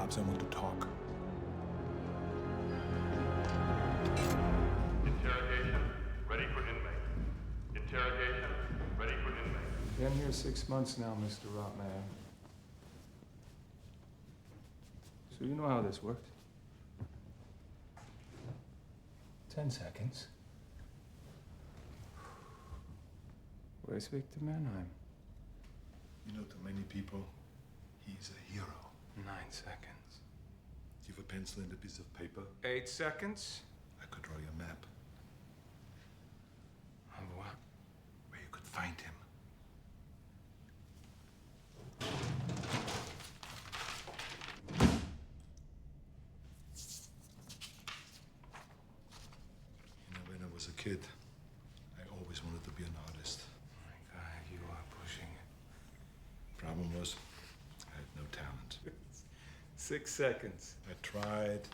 Cops, I want to talk. Interrogation, ready for inmate. Interrogation, ready for inmate. Been here 6 months now, Mr. Rotman. So you know how this works? 10 seconds. Where I speak to Mannheim. You know, to many people, he's a hero. 9 seconds. Do you have a pencil and a piece of paper? 8 seconds. I could draw you a map Of what? where you could find him. You know, when I was a kid, I always wanted to be an artist. My God, you are pushing it. Problem was, I had no talent. 6 seconds. I tried,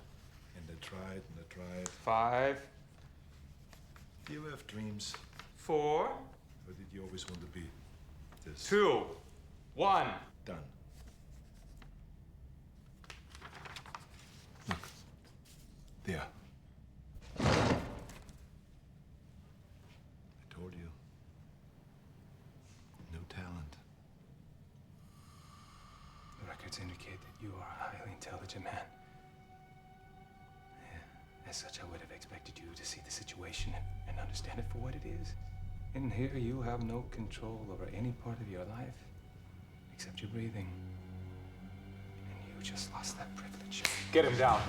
and I tried, and I tried. 5, Do you have dreams? 4, Or did you always want to be this? 2, 1. Done. Look. There. I told you. No talent. The records indicate that you are a highly intelligent man. Yeah. As such, I would have expected you to see the situation and understand it for what it is. And here you have no control over any part of your life except your breathing. And you just lost that privilege. Get him down.